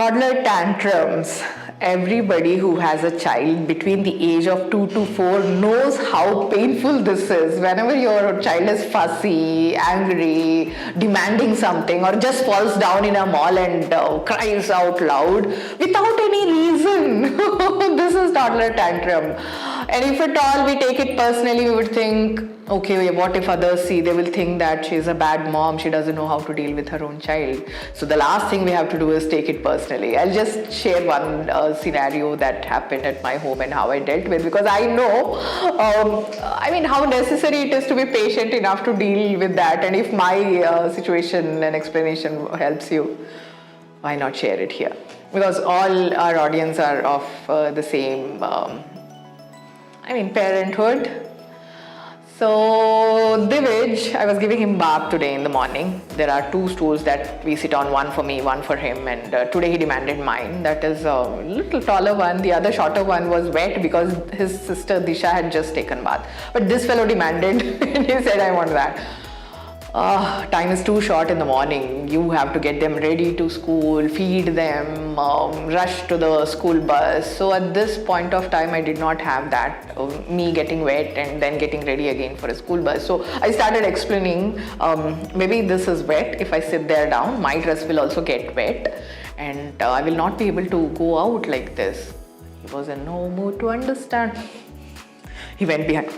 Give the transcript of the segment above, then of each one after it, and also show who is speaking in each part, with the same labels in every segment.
Speaker 1: Toddler tantrums. Everybody who has a child between the age of 2 to 4 knows how painful this is. Whenever your child is fussy, angry, demanding something, or just falls down in a mall and cries out loud without any reason. This is toddler tantrum. And if at all we take it personally, we would think, okay, what if others see? They will think that she's a bad mom, she doesn't know how to deal with her own child. So the last thing we have to do is take it personally. I'll just share one scenario that happened at my home and how I dealt with, because I know, how necessary it is to be patient enough to deal with that. And if my situation and explanation helps you, why not share it here? Because all our audience are of the same, parenthood. So Divij, I was giving him bath today in the morning. There are 2 stools that we sit on, one for me, one for him, and today he demanded mine. That is a little taller one. The other shorter one was wet because his sister Disha had just taken bath. But this fellow demanded and he said, I want that. Time is too short in the morning. You have to get them ready to school, feed them, rush to the school bus. So at this point of time, I did not have that, me getting wet and then getting ready again for a school bus. So I started explaining, maybe this is wet. If I sit there down, my dress will also get wet and I will not be able to go out like this. He was in no mood to understand. He went behind.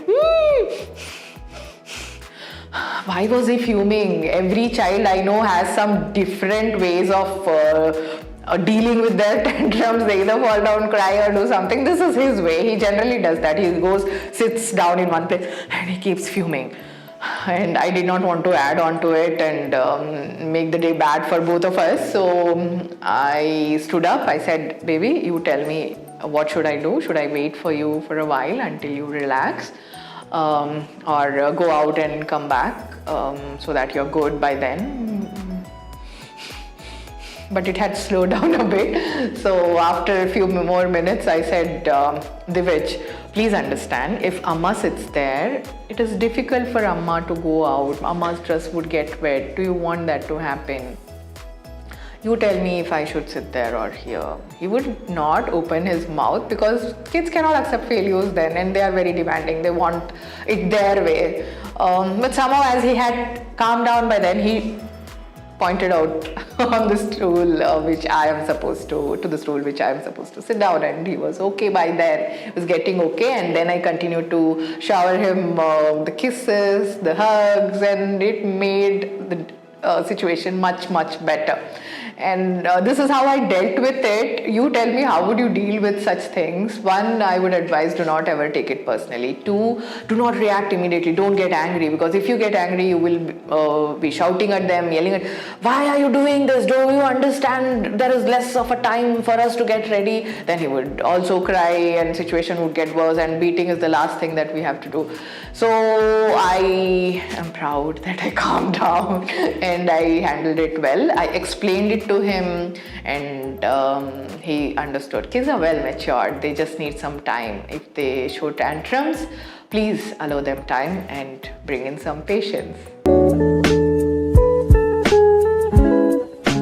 Speaker 1: Why was he fuming? Every child I know has some different ways of dealing with their tantrums. They either fall down, cry, or do something. This is his way. He generally does that. He goes, sits down in one place and he keeps fuming. And I did not want to add on to it and make the day bad for both of us. So I stood up. I said, baby, you tell me, what should I do? Should I wait for you for a while until you relax? Or go out and come back so that you're good by then. But it had slowed down a bit. So after a few more minutes, I said, Divij, please understand, if Amma sits there, it is difficult for Amma to go out. Amma's dress would get wet. Do you want that to happen? You tell me if I should sit there or here. He would not open his mouth because kids cannot accept failures then and they are very demanding. They want it their way. But somehow as he had calmed down by then, he pointed out on the stool which I am supposed to the stool which I am supposed to sit down, and he was okay by then. He was getting okay, and then I continued to shower him the kisses, the hugs, and it made the situation much better. And this is how I dealt with it. You tell me, how would you deal with such things? 1, I would advise, do not ever take it personally. 2, do not react immediately. Don't get angry, because if you get angry, you will be shouting at them, yelling at, why are you doing this? Do you understand there is less of a time for us to get ready? Then he would also cry and situation would get worse, and beating is the last thing that we have to do. So I am proud that I calmed down and I handled it well. I explained it to him and he understood. Kids are well matured. They just need some time. If they show tantrums, please allow them time and bring in some patience.